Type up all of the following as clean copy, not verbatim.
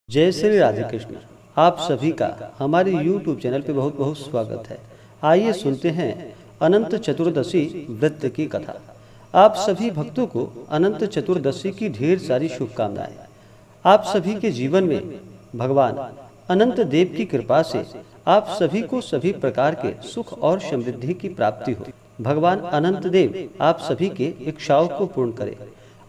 जय श्री राधे कृष्ण। आप सभी का हमारे YouTube चैनल पे बहुत बहुत स्वागत है। आइए सुनते हैं अनंत चतुर्दशी व्रत की कथा। आप सभी भक्तों को अनंत चतुर्दशी की ढेर सारी शुभकामनाएं। आप सभी के जीवन में भगवान अनंत देव की कृपा से आप सभी को सभी प्रकार के सुख और समृद्धि की प्राप्ति हो। भगवान अनंत देव आप सभी के इच्छाओं को पूर्ण करे।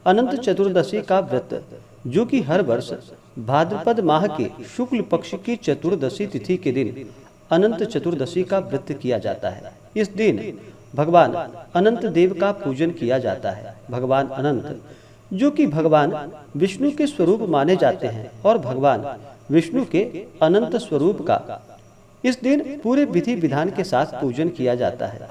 अनंत चतुर्दशी का व्रत जो कि हर वर्ष भाद्रपद माह के शुक्ल पक्ष की चतुर्दशी तिथि के दिन अनंत चतुर्दशी का व्रत किया जाता है। इस दिन भगवान अनंत देव का पूजन किया जाता है। भगवान अनंत जो कि भगवान विष्णु के स्वरूप माने जाते हैं और भगवान विष्णु के अनंत स्वरूप का इस दिन पूरे विधि विधान के साथ पूजन किया जाता है।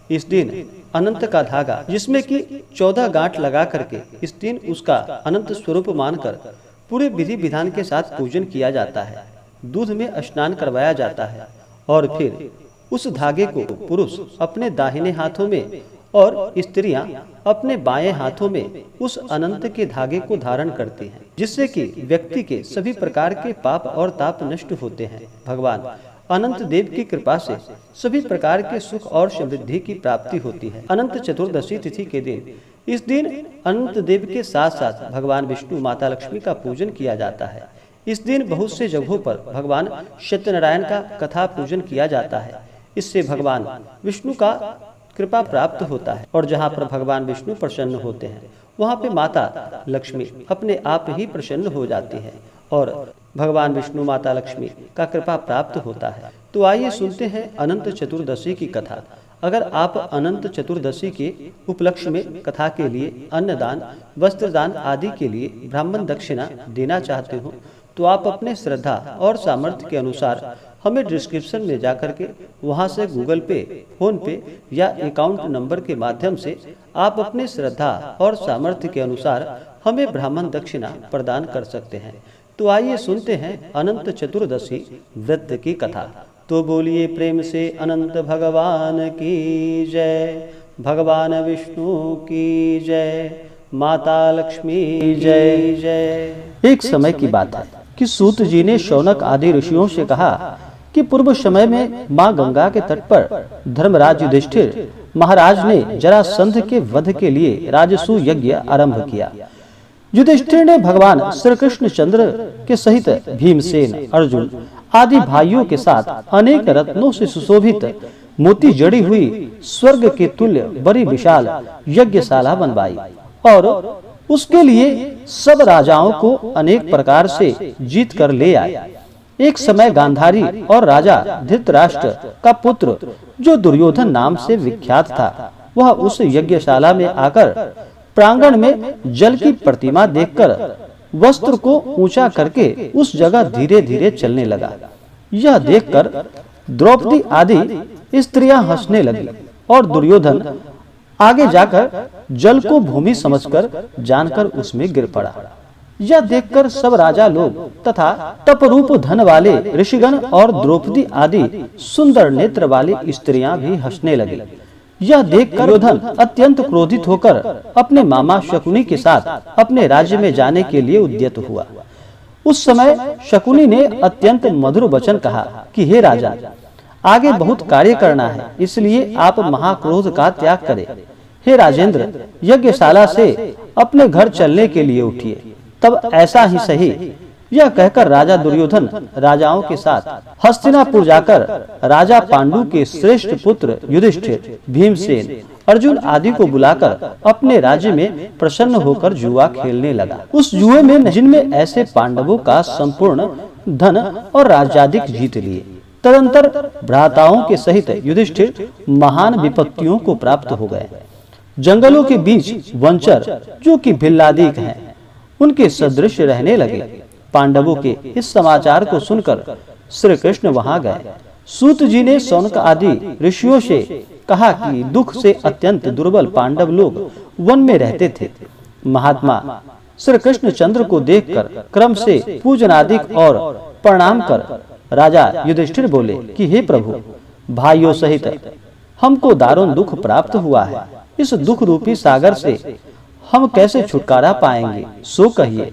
इस दिन अनंत का धागा जिसमें कि 14 गांठ लगा करके इस दिन उसका अनंत स्वरूप मानकर पूरे विधि विधान के साथ पूजन किया जाता है। दूध में स्नान करवाया जाता है और फिर उस धागे को पुरुष अपने दाहिने हाथों में और स्त्रियां अपने बाएं हाथों में उस अनंत के धागे को धारण करती हैं, जिससे कि व्यक्ति के सभी प्रकार के पाप और ताप नष्ट होते हैं। भगवान अनंत देव की कृपा से सभी प्रकार के सुख और समृद्धि की प्राप्ति होती है। अनंत चतुर्दशी तिथि के दिन इस दिन अनंत देव के साथ साथ भगवान विष्णु माता लक्ष्मी का पूजन किया जाता है। इस दिन बहुत से जगहों पर भगवान सत्यनारायण का कथा पूजन किया जाता है। इससे भगवान विष्णु का कृपा प्राप्त होता है और जहाँ पर भगवान विष्णु प्रसन्न होते हैं वहाँ पे माता लक्ष्मी अपने आप ही प्रसन्न हो जाती है और भगवान विष्णु माता लक्ष्मी का कृपा प्राप्त होता है। तो आइए सुनते हैं अनंत चतुर्दशी की कथा। अगर आप अनंत चतुर्दशी के उपलक्ष्य में कथा के लिए अन्नदान, वस्त्रदान आदि के लिए ब्राह्मण दक्षिणा देना चाहते हो तो आप अपने श्रद्धा और सामर्थ्य के अनुसार हमें डिस्क्रिप्शन में जाकर के वहां से गूगल पे, फोन पे या अकाउंट नंबर के माध्यम से आप अपने श्रद्धा और सामर्थ्य के अनुसार हमें ब्राह्मण दक्षिणा प्रदान कर सकते हैं। तो आइए सुनते हैं अनंत चतुर्दशी व्रत की कथा। तो बोलिए प्रेम से अनंत भगवान की जय, भगवान विष्णु की जय, माता लक्ष्मी जय जय। एक समय की बात है कि सूत जी ने शौनक आदि ऋषियों से कहा कि पूर्व समय में माँ गंगा के तट पर धर्मराज युधिष्ठिर महाराज ने जरासंध के वध के लिए राजसूय यज्ञ आरंभ किया। युधिष्ठिर ने भगवान श्री कृष्ण चंद्र के सहित भीमसेन, अर्जुन आदि भाइयों के साथ अनेक रत्नों से सुशोभित मोती जड़ी हुई स्वर्ग के तुल्य बड़ी विशाल यज्ञशाला बनवाई और उसके लिए सब राजाओं को अनेक प्रकार से जीत कर ले आए। एक समय गांधारी और राजा धृतराष्ट्र का पुत्र जो दुर्योधन नाम से विख्यात था, वह उस यज्ञशाला में आकर प्रांगण में जल की प्रतिमा देखकर वस्त्र को ऊंचा करके उस जगह धीरे धीरे चलने लगा। यह देखकर द्रौपदी आदि स्त्रियां हंसने लगी और दुर्योधन आगे जाकर जल को भूमि समझकर जानकर उसमें गिर पड़ा। यह देखकर सब राजा लोग तथा तपरूप धन वाले ऋषिगण और द्रौपदी आदि सुंदर नेत्र वाली स्त्रियां भी हंसने लगी। यह देखकर दुर्योधन अत्यंत क्रोधित होकर अपने मामा शकुनी के साथ अपने राज्य में जाने के लिए उद्यत हुआ। उस समय शकुनी ने अत्यंत मधुर वचन कहा कि हे राजा, आगे बहुत कार्य करना है, इसलिए आप महाक्रोध का त्याग करें। हे राजेंद्र, यज्ञशाला से अपने घर चलने के लिए उठिए। तब ऐसा ही सही। यह कहकर राजा दुर्योधन राजाओं के साथ हस्तिनापुर जाकर राजा पांडु के श्रेष्ठ पुत्र युधिष्ठिर, भीमसेन, अर्जुन आदि को बुलाकर अपने राज्य में प्रसन्न होकर जुआ खेलने लगा। उस जुए में जिनमें ऐसे पांडवों का संपूर्ण धन और राज्याधिक जीत लिए। तदंतर भ्राताओं के सहित युधिष्ठिर महान विपत्तियों को प्राप्त हो गए। जंगलों के बीच वंचर जो कि भिल्लादिक हैं, उनके सदृश रहने लगे। पांडवों के इस समाचार को सुनकर श्री कृष्ण वहां गए। सूत जी ने शौनक आदि ऋषियों से कहा कि दुख से अत्यंत दुर्बल पांडव लोग वन में रहते थे। महात्मा श्री कृष्ण चंद्र को देखकर क्रम से पूजनादिक और प्रणाम कर राजा युधिष्ठिर बोले कि हे प्रभु, भाइयों सहित हमको दारुण दुख प्राप्त हुआ है। इस दुख रूपी सागर से हम कैसे छुटकारा पाएंगे, सो कहिए।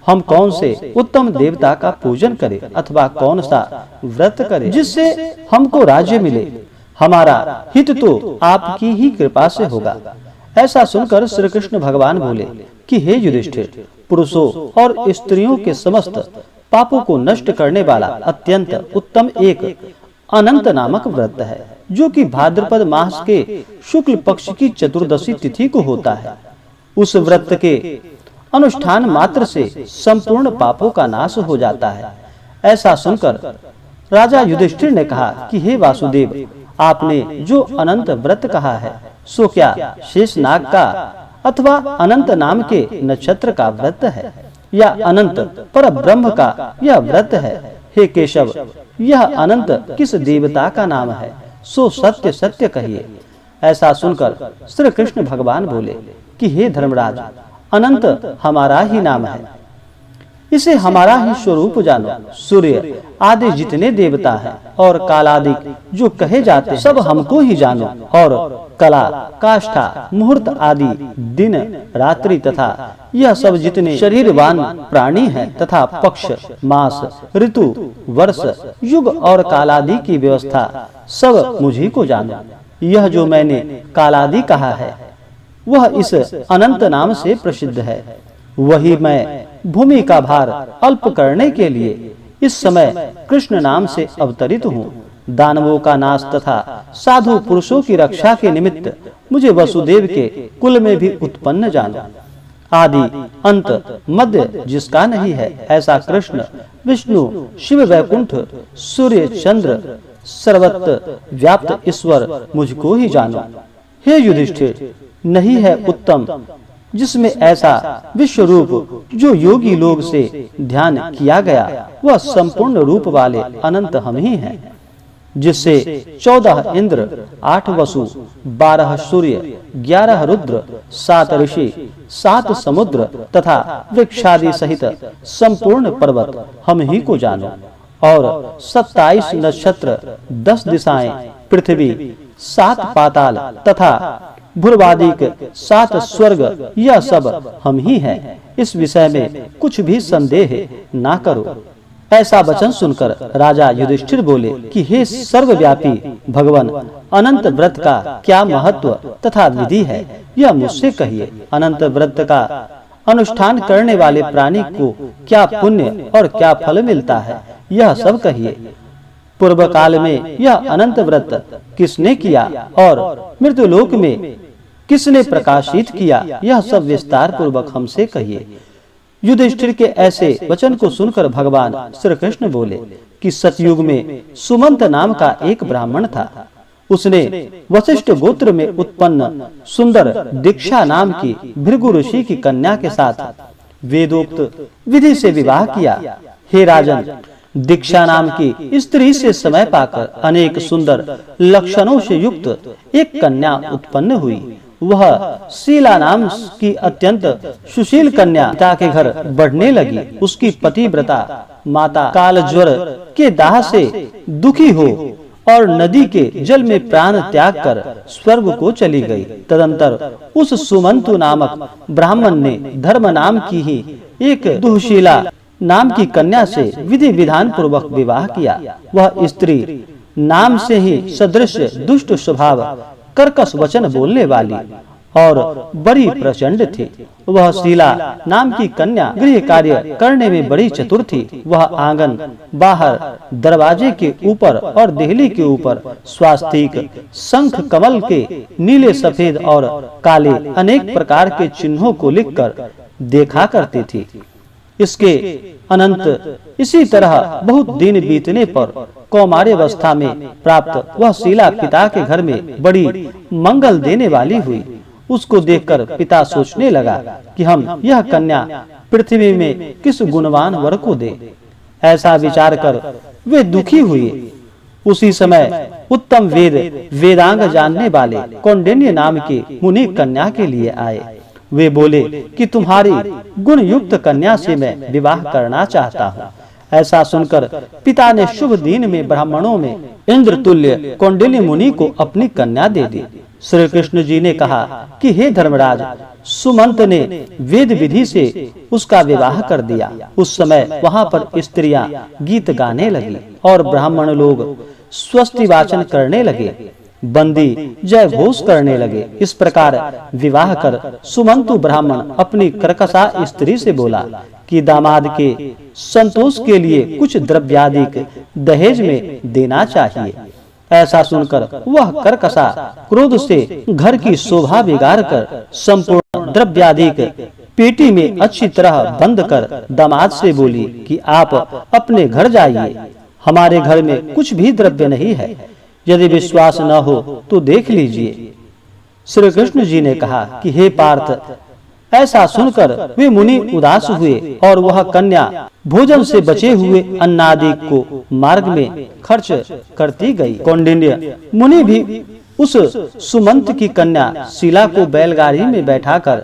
हम कौन से उत्तम देवता का पूजन करें अथवा कौन सा व्रत करें जिससे हमको राज्य मिले? हमारा हित तो आपकी ही कृपा से होगा। ऐसा सुनकर श्री कृष्ण भगवान बोले कि हे युधिष्ठिर, पुरुषों और स्त्रियों के समस्त पापों को नष्ट करने वाला अत्यंत उत्तम एक अनंत नामक व्रत है, जो कि भाद्रपद मास के शुक्ल पक्ष की चतुर्दशी तिथि को होता है। उस व्रत के अनुष्ठान मात्र से संपूर्ण पापों का नाश हो जाता है। ऐसा सुनकर राजा युधिष्ठिर ने कहा कि हे वासुदेव, आपने जो अनंत व्रत कहा है सो क्या शेषनाग का अथवा अनंत नाम के नक्षत्र का व्रत है या अनंत पर ब्रह्म का यह व्रत है? हे केशव, यह अनंत किस देवता का नाम है? सो सत्य सत्य कहिए। ऐसा सुनकर श्री कृष्ण भगवान बोले कि हे धर्मराज, अनंत हमारा ही नाम है, इसे हमारा ही स्वरूप जानो। सूर्य आदि जितने देवता हैं और कालादिक जो कहे जाते हैं सब हमको ही जानो, और कला, काष्ठा, मुहूर्त आदि दिन रात्रि तथा यह सब जितने शरीरवान प्राणी हैं तथा पक्ष, मास, ऋतु, वर्ष, युग और कालादि की व्यवस्था सब मुझी को जानो। यह जो मैंने कालादि कहा है वह इस अनंत नाम से प्रसिद्ध है। वही मैं भूमि का भार अल्प करने के लिए इस समय कृष्ण नाम से अवतरित हूँ। दानवों का नाश तथा साधु पुरुषों की रक्षा के निमित्त मुझे वसुदेव के कुल में भी उत्पन्न जानो। आदि अंत मध्य जिसका नहीं है, ऐसा कृष्ण, विष्णु, शिव, वैकुंठ, सूर्य, चंद्र, सर्वत्र व्याप्त ईश्वर मुझको ही जानो। हे युधिष्ठिर, नहीं है उत्तम जिसमें ऐसा विश्व रूप जो योगी लोग से ध्यान किया गया, वह संपूर्ण रूप वाले अनंत हम ही हैं, जिससे 14 इंद्र, 8 वसु, 12 सूर्य, 11 रुद्र, 7 ऋषि, 7 समुद्र तथा वृक्षादि सहित संपूर्ण पर्वत हम ही को जानो, और 27 नक्षत्र, 10 दिशाएं, पृथ्वी, 7 पाताल तथा भूर्वादिक 7 स्वर्ग, यह सब हम ही हैं। इस विषय में कुछ भी संदेह ना करो। ऐसा वचन सुनकर राजा युधिष्ठिर बोले कि हे सर्वव्यापी भगवान, अनंत व्रत का क्या महत्व तथा विधि है, यह मुझसे कहिए। अनंत व्रत का अनुष्ठान करने वाले प्राणी को क्या पुण्य और क्या फल मिलता है, यह सब कहिए। पूर्व काल में यह अनंत व्रत किसने किया और मृत्युलोक में किसने प्रकाशित किया, यह सब विस्तार पूर्वक हमसे कहिए। युधिष्ठिर के ऐसे वचन को सुनकर भगवान श्री कृष्ण बोले कि सतयुग में सुमंत नाम का एक ब्राह्मण था। उसने वशिष्ठ गोत्र में उत्पन्न सुंदर दीक्षा नाम की भृगु ऋषि की कन्या के साथ वेदोक्त विधि से विवाह किया। हे राजन, दीक्षा नाम की स्त्री से समय पाकर अनेक सुंदर लक्षणों से युक्त एक कन्या उत्पन्न हुई। वह शीला नाम की अत्यंत सुशील कन्या पिता के घर बढ़ने लगी। उसकी पतिव्रता माता काल ज्वर के दाह से दुखी हो और नदी के जल में प्राण त्याग कर स्वर्ग को चली गई। तदंतर उस सुमंतु नामक ब्राह्मण ने धर्म नाम की ही एक दुःशीला नाम की कन्या से विधि विधान पूर्वक विवाह किया। वह स्त्री नाम से ही सदृश दुष्ट स्वभाव, कर्कश वचन बोलने वाली और बड़ी प्रचंड थी। वह शीला नाम की कन्या गृह कार्य करने में बड़ी चतुर थी। वह आंगन, बाहर, दरवाजे के ऊपर और देहली के ऊपर स्वास्तिक, शंख, कमल के नीले, सफेद और काले अनेक प्रकार के चिन्हों को लिखकर देखा करती थी। इसके अनंत इसी तरह बहुत दिन बीतने पर कौमार्यावस्था में प्राप्त वह शीला पिता के घर में बड़ी मंगल देने वाली हुई। उसको देखकर पिता सोचने लगा कि हम यह कन्या पृथ्वी में किस गुणवान वर को दे। ऐसा विचार कर वे दुखी हुए। उसी समय उत्तम वेदांग जानने वाले कौंडिन्य नाम के मुनि कन्या के लिए आए। वे बोले कि तुम्हारी गुण युक्त कन्या से मैं विवाह करना चाहता हूँ। ऐसा सुनकर पिता ने शुभ दिन में ब्राह्मणों में इंद्र तुल्य कौंडिन्य मुनि को अपनी कन्या दे दी। श्री कृष्ण जी ने कहा कि हे धर्मराज, सुमंत ने वेद विधि से उसका विवाह कर दिया। उस समय वहां पर स्त्रियां गीत गाने लगी और ब्राह्मण लोग स्वस्ति वाचन करने लगे, बंदी जय घोष करने लगे। इस प्रकार विवाह कर सुमंतु ब्राह्मण अपनी कर्कशा स्त्री से बोला कि दामाद के संतोष के लिए कुछ द्रव्यादिक दहेज में देना चाहिए। ऐसा सुनकर वह कर्कशा क्रोध से घर की शोभा बिगाड़ कर संपूर्ण द्रव्यादिक पेटी में अच्छी तरह बंद कर दामाद से बोली कि आप अपने घर जाइए, हमारे घर में कुछ भी द्रव्य नहीं है। यदि विश्वास न हो तो देख लीजिए। श्री कृष्ण जी ने कहा कि हे पार्थ, ऐसा सुनकर वे मुनि उदास हुए और वह कन्या भोजन से बचे हुए अन्नादि को मार्ग में खर्च करती गई। कौंडिन्य मुनि भी उस सुमंत की कन्या शीला को बैलगाड़ी में बैठाकर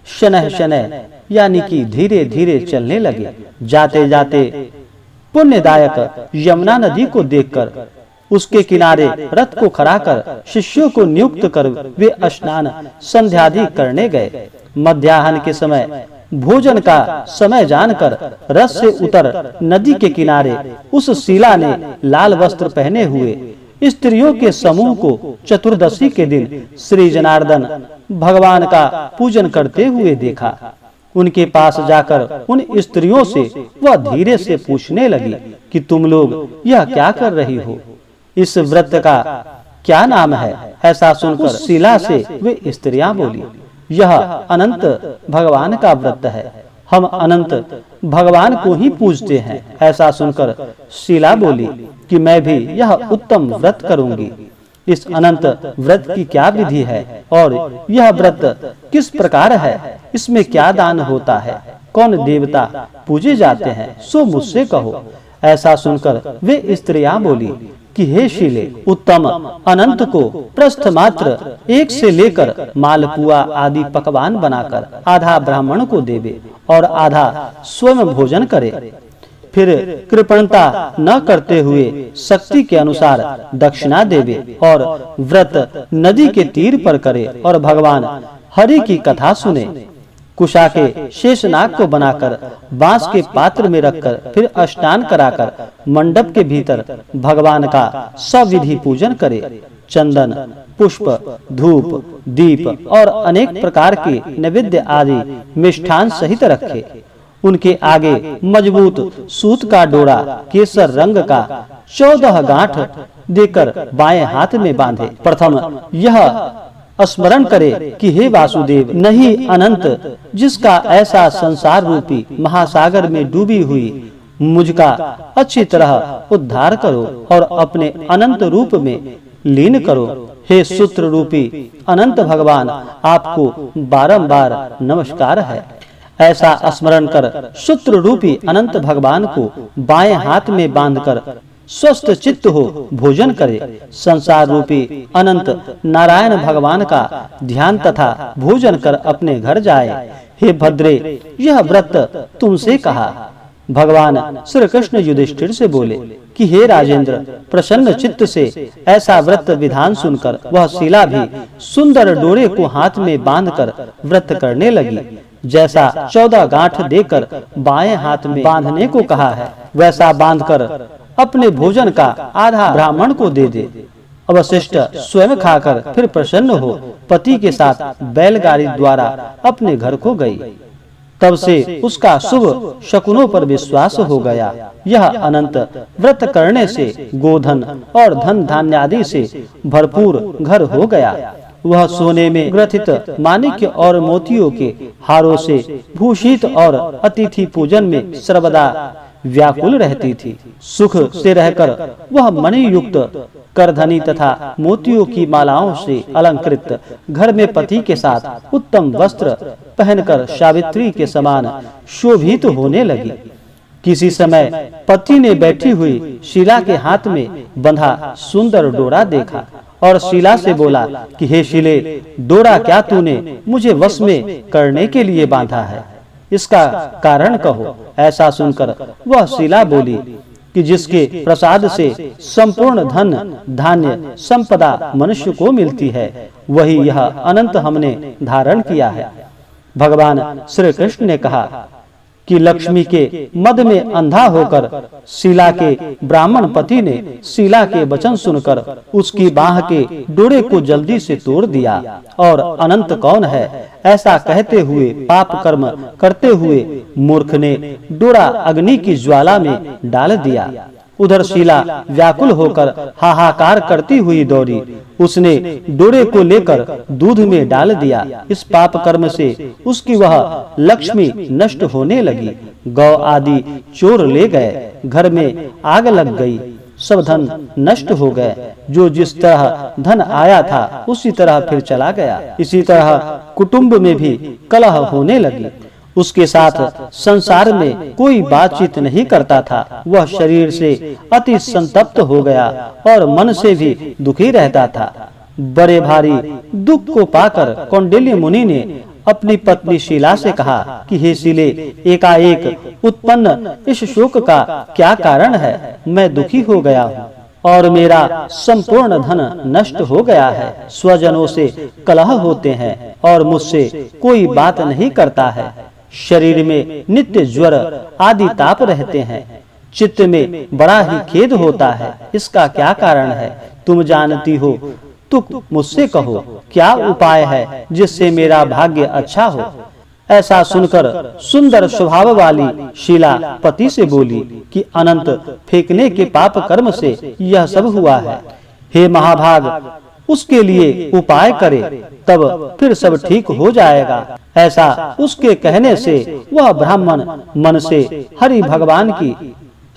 शनह शनह यानी कि धीरे धीरे चलने लगे। जाते जाते पुण्यदायक यमुना नदी को देखकर उसके किनारे रथ को खड़ा कर शिष्यों को नियुक्त कर वे स्नान संध्यादि करने गए। मध्याह्न के समय भोजन का समय जानकर रथ से उतर नदी के किनारे उस शीला ने लाल वस्त्र पहने हुए स्त्रियों के समूह को चतुर्दशी के दिन श्री जनार्दन भगवान का पूजन करते हुए देखा। उनके पास जाकर उन स्त्रियों से वह धीरे से पूछने लगी कि तुम लोग यह क्या कर रही हो, इस व्रत का क्या नाम है। ऐसा सुनकर शीला से वे स्त्रियां बोली, यह अनंत भगवान का व्रत है, हम अनंत भगवान को ही पूजते हैं। ऐसा सुनकर शीला बोली कि मैं भी यह उत्तम व्रत करूंगी। इस अनंत व्रत की क्या विधि है और यह व्रत किस प्रकार है, इसमें क्या दान होता है, कौन देवता पूजे जाते हैं, सो मुझसे कहो। ऐसा सुनकर वे स्त्रियां बोली कि हे शीले, उत्तम अनंत को प्रस्थ मात्र 1 से लेकर मालपुआ आदि पकवान बनाकर आधा ब्राह्मण को देवे और आधा स्वयं भोजन करे। फिर कृपणता न करते हुए शक्ति के अनुसार दक्षिणा देवे और व्रत नदी के तीर पर करे और भगवान हरि की कथा सुने। कुशा के शेषनाग को बनाकर बांस के पात्र में रखकर फिर स्नान कराकर मंडप के भीतर भगवान का सविधि पूजन करे। चंदन, पुष्प, धूप, दीप और अनेक प्रकार के नैवेद्य आदि मिष्ठान सहित रखे। उनके आगे मजबूत सूत का डोरा केसर रंग का 14 गांठ देकर बाएं हाथ में बांधे। प्रथम यह स्मरण करे कि हे वासुदेव, नहीं अनंत जिसका ऐसा संसार रूपी महासागर में डूबी हुई मुझका अच्छी तरह उद्धार करो और अपने अनंत रूप में लीन करो। हे सूत्र रूपी अनंत भगवान, आपको बारंबार नमस्कार है। ऐसा स्मरण कर सूत्र रूपी अनंत भगवान को बाएं हाथ में बांधकर स्वस्थ चित्त हो भोजन करे। संसार रूपी अनंत नारायण भगवान का ध्यान तथा भोजन कर अपने घर जाए। हे भद्रे, यह व्रत तुमसे कहा। भगवान श्री कृष्ण युधिष्ठिर से बोले कि हे राजेंद्र, प्रसन्न चित्त से ऐसा व्रत विधान सुनकर वह शीला भी सुंदर डोरे को हाथ में बांधकर व्रत करने लगी। जैसा 14 गांठ देकर बाएं हाथ में बांधने को कहा है, वैसा बांधकर अपने भोजन का आधा ब्राह्मण को दे दे। अवशिष्ट स्वयं खाकर फिर प्रसन्न हो पति के साथ बैलगाड़ी द्वारा अपने घर को गई। तब से उसका शुभ शकुनों पर विश्वास हो गया। यह अनंत व्रत करने से गोधन और धन धान्य आदि से भरपूर घर हो गया। वह सोने में ग्रथित माणिक्य और मोतियों के हारों से भूषित और अतिथि पूजन में सर्वदा व्याकुल रहती थी। सुख से रहकर वह मणि युक्त करधनी तथा मोतियों की मालाओं से अलंकृत घर में पति के साथ उत्तम वस्त्र पहनकर सावित्री के समान शोभित होने लगी। किसी समय पति ने बैठी हुई शीला के हाथ में बंधा सुंदर डोरा देखा और शीला से बोला कि हे शीले, डोरा क्या तूने मुझे वश में करने के लिए बांधा है, इसका कारण कहो। ऐसा सुनकर वह शीला बोली कि जिसके प्रसाद से संपूर्ण धन धान्य संपदा मनुष्य को मिलती है, वही यह अनंत हमने धारण किया है। भगवान श्री कृष्ण ने कहा कि लक्ष्मी के मद में अंधा होकर शीला के ब्राह्मण पति ने शीला के वचन सुनकर उसकी बाह के डोरे को जल्दी से तोड़ दिया और अनंत कौन है ऐसा कहते हुए पाप कर्म करते हुए मूर्ख ने डोरा अग्नि की ज्वाला में डाल दिया। उधर शीला व्याकुल होकर हाहाकार करती हुई दौड़ी, उसने डोरे को लेकर दूध में डाल दिया। इस पाप कर्म से उसकी वह लक्ष्मी नष्ट होने लगी। गौ आदि चोर ले गए, घर में आग लग गई, सब धन नष्ट हो गए। जो जिस तरह धन आया था उसी तरह फिर चला गया। इसी तरह कुटुंब में भी कलह होने लगी। उसके साथ संसार में कोई बातचीत नहीं करता था। वह शरीर से अति संतप्त हो गया और मन से भी दुखी रहता था। बड़े भारी दुख को पाकर कौंडिल्य मुनि ने अपनी पत्नी शीला से कहा कि हे शीले, एकाएक उत्पन्न इस शोक का क्या कारण है? मैं दुखी हो गया हूँ और मेरा संपूर्ण धन नष्ट हो गया है। स्वजनों से कलह होते हैं और मुझसे कोई बात नहीं करता है। शरीर में नित्य ज्वर आदि ताप रहते हैं। चित्त में बड़ा ही खेद होता है। इसका क्या कारण है? तुम जानती हो तो मुझसे कहो, क्या उपाय है जिससे मेरा भाग्य अच्छा हो? ऐसा सुनकर सुंदर स्वभाव वाली शीला पति से बोली कि अनंत फेंकने के पाप कर्म से यह सब हुआ है। हे महाभाग, उसके लिए उपाय करे, तब फिर सब ठीक हो जाएगा। ऐसा उसके कहने से वह ब्राह्मण मन से हरि भगवान की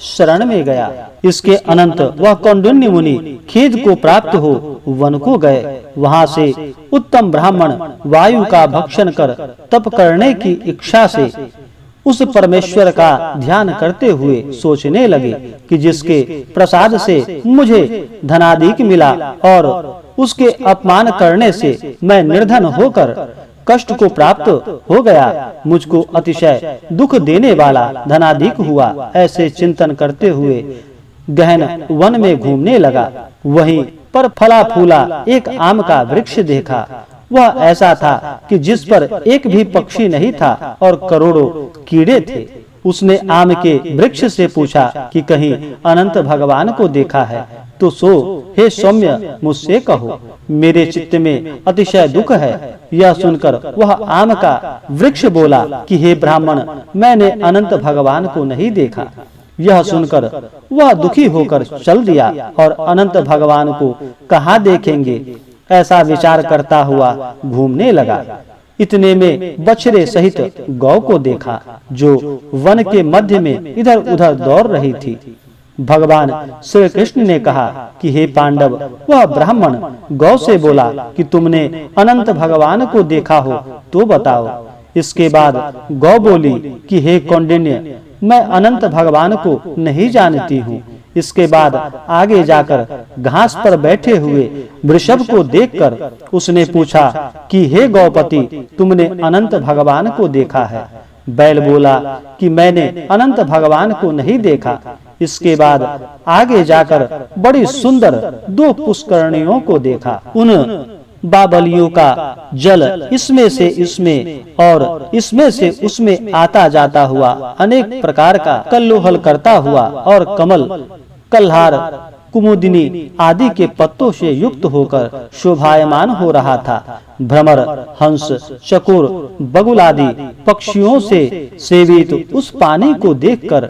शरण में गया। इसके अनंत वह कौंडिन्य मुनि खेद को प्राप्त हो वन को गए। वहां से उत्तम ब्राह्मण वायु का भक्षण कर तप करने की इच्छा से उस परमेश्वर का ध्यान करते हुए सोचने लगे कि जिसके प्रसाद से मुझे धनाधिक मिला और उसके अपमान करने से मैं निर्धन होकर कष्ट को प्राप्त हो गया, मुझको अतिशय दुख देने वाला धनाधिक हुआ। ऐसे चिंतन करते हुए गहन वन में घूमने लगा। वहीं पर फला फूला एक आम का वृक्ष देखा। वह ऐसा था कि जिस पर एक भी पक्षी नहीं था और करोड़ों कीड़े थे। उसने आम के वृक्ष से पूछा कि कहीं अनंत भगवान को देखा है तो सो हे सौम्य मुझसे कहो, मेरे चित्त में अतिशय दुख है। यह सुनकर वह आम का वृक्ष बोला कि हे ब्राह्मण, मैंने अनंत भगवान को नहीं देखा। यह सुनकर वह दुखी होकर चल दिया और अनंत भगवान को कहाँ देखेंगे ऐसा विचार करता हुआ घूमने लगा। इतने में बछड़े सहित गौ को देखा जो वन के मध्य में इधर उधर दौड़ रही थी। भगवान श्री कृष्ण ने कहा कि हे पांडव, वह ब्राह्मण गौ से बोला कि तुमने अनंत भगवान को देखा हो तो बताओ। इसके बाद गौ बोली कि हे कौंडिन्य, मैं अनंत भगवान को नहीं जानती हूँ। इसके बाद आगे जाकर घास पर बैठे हुए वृषभ को देखकर उसने पूछा कि हे गौपति, तुमने अनंत भगवान को देखा है? बैल बोला कि मैंने अनंत भगवान को नहीं देखा। इसके बाद आगे जाकर बड़ी सुंदर दो पुष्करणियों को देखा। उन बाबलियों का जल इसमें से इसमें और इसमें से उसमें आता जाता हुआ अनेक प्रकार का कल्लोहल करता हुआ और कमल, कल्हार, कुमुदिनी आदि के पत्तों से युक्त होकर शोभायमान हो रहा था। भ्रमर, हंस, चकोर, बगुल आदि पक्षियों से सेवित उस पानी को देखकर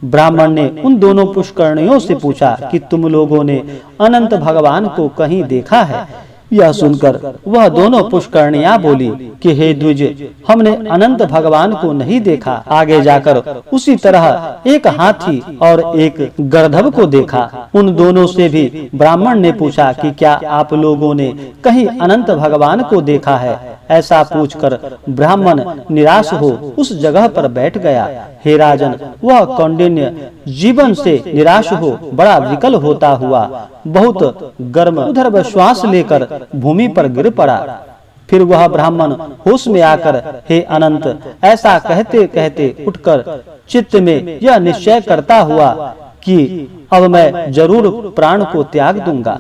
ब्राह्मण ने उन दोनों पुष्करणियों से पूछा कि तुम लोगों ने अनंत भगवान को कहीं देखा है? यह सुनकर वह दोनों पुष्करणियां बोली कि हे द्विज, हमने अनंत भगवान को नहीं देखा। आगे जाकर उसी तरह एक हाथी और एक गर्दभ को देखा। उन दोनों से भी ब्राह्मण ने पूछा कि क्या आप लोगों ने कहीं अनंत भगवान को देखा है? ऐसा पूछकर ब्राह्मण निराश हो उस जगह पर बैठ गया। हे राजन, वह कौंडिन्य जीवन से निराश हो बड़ा विकल होता हुआ बहुत गर्म उधर श्वास लेकर भूमि पर गिर पड़ा। फिर वह ब्राह्मण होश में आकर हे अनंत ऐसा कहते कहते उठकर चित्त में यह निश्चय करता हुआ कि अब मैं जरूर प्राण को त्याग दूंगा।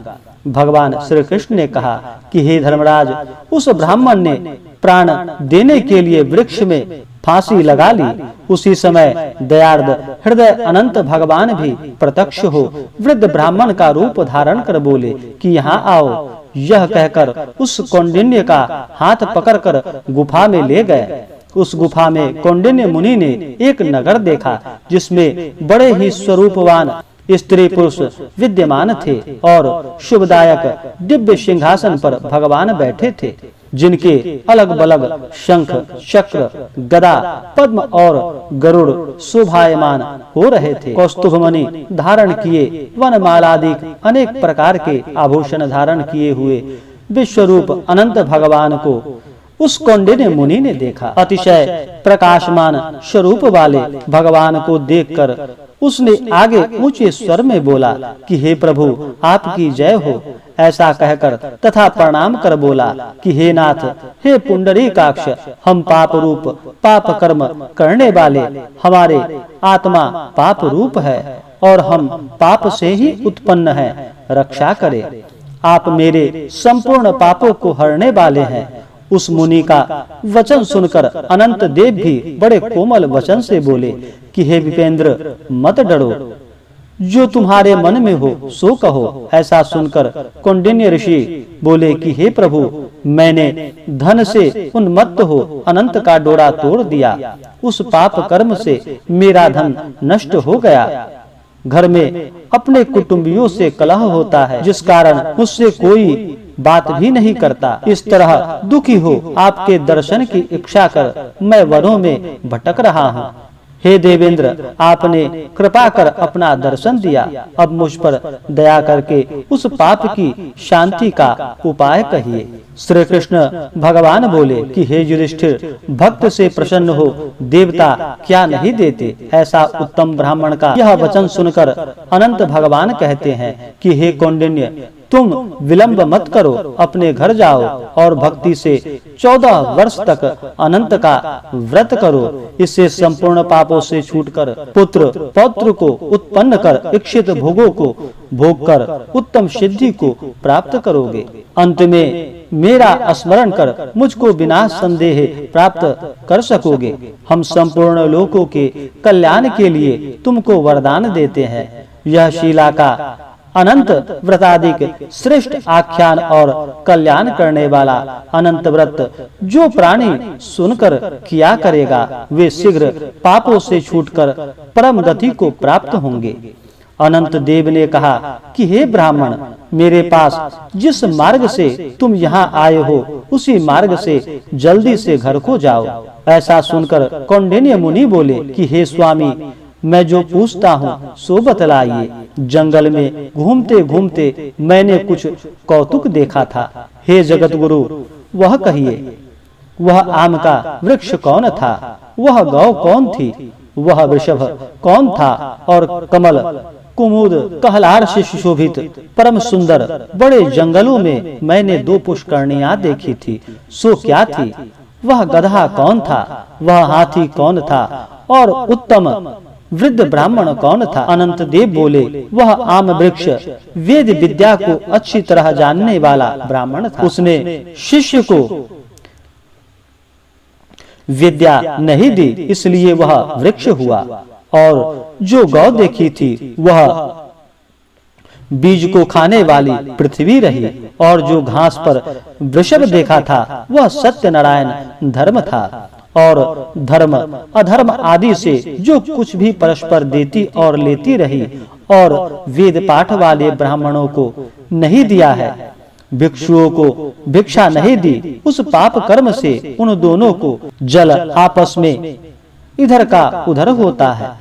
भगवान श्री कृष्ण ने कहा कि हे धर्मराज, उस ब्राह्मण ने प्राण देने के लिए वृक्ष में फांसी लगा ली। उसी समय दयार्द हृदय अनंत भगवान भी प्रत्यक्ष हो वृद्ध ब्राह्मण का रूप धारण कर बोले कि यहाँ आओ। यह कहकर उस कौंडिन्य का हाथ पकड़कर गुफा में ले गए। उस गुफा में कौंडिन्य मुनि ने एक नगर देखा जिसमें बड़े ही स्वरूपवान स्त्री पुरुष विद्यमान थे और शुभदायक दिव्य सिंहासन पर भगवान बैठे थे, जिनके अलग बलग शंख, चक्र, गदा, पद्म और गरुड़ शोभायमान हो रहे थे। कौस्तुभमणि धारण किए, वनमालादि अनेक प्रकार के आभूषण धारण किए हुए विश्वरूप अनंत भगवान को उस कौंडिन्य मुनि ने देखा। अतिशय प्रकाशमान स्वरूप वाले भगवान को देखकर उसने आगे ऊंचे स्वर में बोला कि हे प्रभु, आपकी जय हो। ऐसा कहकर तथा प्रणाम कर बोला कि हे नाथ, हे पुंडरीकाक्ष, हम पाप रूप पाप कर्म करने वाले, हमारे आत्मा पाप रूप है और हम पाप से ही उत्पन्न हैं, रक्षा करें। आप मेरे संपूर्ण पापों को हरने वाले हैं। उस मुनि का वचन सुनकर अनंत देव भी बड़े कोमल वचन से बोले कि हे विपेंद्र, मत डरो, जो तुम्हारे मन में हो सो कहो। ऐसा सुनकर कौंडिन्य ऋषि बोले कि हे प्रभु, मैंने धन से उन्मत्त हो अनंत का डोरा तोड़ दिया। उस पाप कर्म से मेरा धन नष्ट हो गया। घर में अपने कुटुंबियों से कलह होता है, जिस कारण मुझसे कोई बात भी नहीं करता। इस तरह दुखी हो आपके दर्शन की इच्छा कर मैं वनों में भटक रहा हूँ। हे देवेंद्र, आपने कृपा कर अपना दर्शन दिया। अब मुझ पर दया करके उस पाप की शांति का उपाय कहिए। श्री कृष्ण भगवान बोले कि हे युधिष्ठिर, भक्त से प्रसन्न हो देवता क्या नहीं देते। ऐसा उत्तम ब्राह्मण का यह वचन सुनकर अनंत भगवान कहते हैं कि हे कौंडिन्य, तुम विलंब मत करो, अपने घर जाओ और भक्ति से 14 वर्ष तक अनंत का व्रत करो। इससे संपूर्ण पापों से छूटकर पुत्र पौत्र को उत्पन्न कर इच्छित भोगों को भोग कर उत्तम सिद्धि को प्राप्त करोगे। अंत में मेरा स्मरण कर मुझको बिना संदेह प्राप्त कर सकोगे। हम संपूर्ण लोकों के कल्याण के लिए तुमको वरदान देते हैं। यह शीला का अनंत व्रतादिक श्रेष्ठ आख्यान और कल्याण करने वाला अनंत व्रत जो प्राणी सुनकर किया करेगा, वे शीघ्र पापों से छूटकर परम गति को प्राप्त होंगे। अनंत देव ने कहा कि हे ब्राह्मण, मेरे पास जिस मार्ग से तुम यहाँ आए हो उसी मार्ग से जल्दी से घर को जाओ। ऐसा सुनकर कौंडिन्य मुनि बोले कि हे स्वामी, मैं जो पूछता हूँ सो बतलाइए। जंगल में घूमते घूमते मैंने कुछ कौतुक देखा था। हे जगत गुरु, वह कहिए। वह आम का वृक्ष कौन था? वह गौ कौन थी? वह वृषभ कौन था? और कमल कुमुद कहलार से सुशोभित परम सुंदर बड़े जंगलों में मैंने 2 पुष्करणियां देखी थी, सो क्या थी? वह गधा कौन था? वह हाथी कौन था? और उत्तम वृद्ध ब्राह्मण कौन था? अनंत देव बोले, वह आम वृक्ष वेद विद्या को अच्छी तरह जानने वाला ब्राह्मण था। उसने शिष्य को विद्या नहीं दी, इसलिए वह वृक्ष हुआ। और जो गौ देखी थी वह बीज को खाने वाली पृथ्वी रही। और जो घास पर वृषभ देखा था वह सत्यनारायण धर्म था। और धर्म अधर्म आदि से जो कुछ भी परस्पर देती और लेती रही और वेद पाठ वाले ब्राह्मणों को नहीं दिया है, भिक्षुओं को भिक्षा नहीं दी, उस पाप कर्म से उन दोनों को जल आपस में इधर का उधर होता है।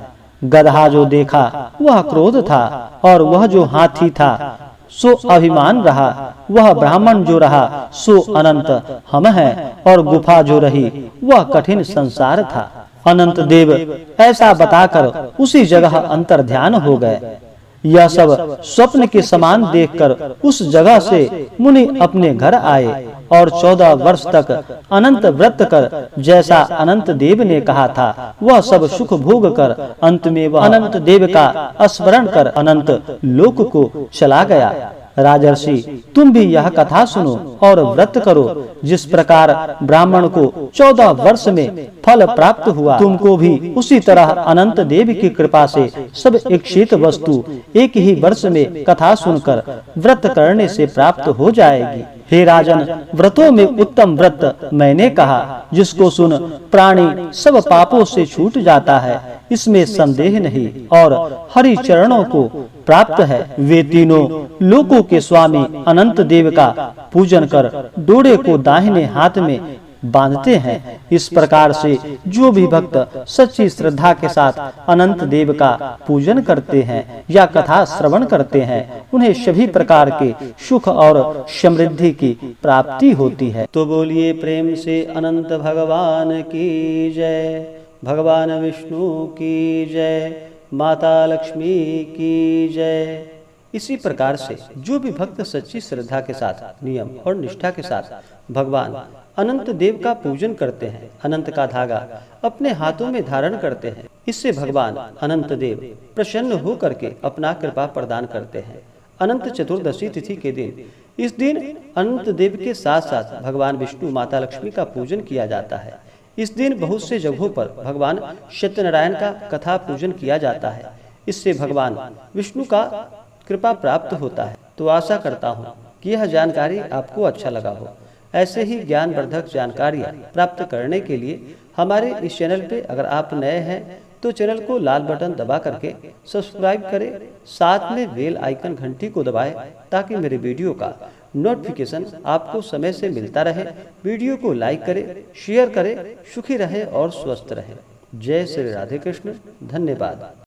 गधा जो देखा वह क्रोध था और वह जो हाथी था सो अभिमान रहा। वह ब्राह्मण जो रहा सो अनंत हम हैं और गुफा जो रही वह कठिन संसार था। अनंत देव ऐसा बताकर उसी जगह अंतर ध्यान हो गए। यह सब स्वप्न के समान देखकर उस जगह से मुनि अपने घर आए और 14 वर्ष तक अनंत व्रत कर जैसा अनंत देव ने कहा था वह सब सुख भोग कर अंत में वह अनंत देव का स्मरण कर अनंत लोक को चला गया। राजर्षि, तुम भी यह कथा सुनो और व्रत करो। जिस प्रकार ब्राह्मण को 14 वर्ष में फल प्राप्त हुआ, तुमको भी उसी तरह अनंत देव की कृपा से सब इच्छित वस्तु एक ही वर्ष में कथा सुनकर व्रत करने से प्राप्त हो जाएगी। हे राजन, व्रतों में उत्तम व्रत मैंने कहा, जिसको सुन प्राणी सब पापों से छूट जाता है, इसमें संदेह नहीं और हरि चरणों को प्राप्त है। वे तीनों लोकों के स्वामी अनंत देव का पूजन कर डोरे को दाहिने हाथ में बांधते हैं। इस प्रकार से जो भी भक्त सच्ची श्रद्धा के साथ अनंत देव का पूजन करते हैं या कथा श्रवण करते हैं, उन्हें सभी प्रकार के सुख और समृद्धि की प्राप्ति होती है। तो बोलिए प्रेम से अनंत भगवान की जय, भगवान विष्णु की जय, माता लक्ष्मी की जय। इसी प्रकार से जो भी भक्त सच्ची श्रद्धा के साथ नियम और निष्ठा के साथ भगवान अनंत देव का पूजन करते हैं, अनंत का धागा अपने हाथों में धारण करते हैं, इससे भगवान अनंत देव प्रसन्न हो करके अपना कृपा प्रदान करते हैं। अनंत चतुर्दशी तिथि के दिन, इस दिन अनंत देव के साथ साथ भगवान विष्णु माता लक्ष्मी का पूजन किया जाता है। इस दिन बहुत से जगहों पर भगवान सत्यनारायण का कथा पूजन किया जाता है। इससे भगवान विष्णु का कृपा प्राप्त होता है। तो आशा करता हूँ कि यह जानकारी आपको अच्छा लगा हो। ऐसे ही ज्ञानवर्धक जानकारियाँ प्राप्त करने के लिए हमारे इस चैनल पे अगर आप नए हैं तो चैनल को लाल बटन दबा करके सब्सक्राइब करें, साथ में बेल आइकन घंटी को दबाएं ताकि मेरे वीडियो का नोटिफिकेशन आपको समय से मिलता रहे। वीडियो को लाइक करें, शेयर करें, सुखी रहे और स्वस्थ रहे। जय श्री राधे कृष्ण। धन्यवाद।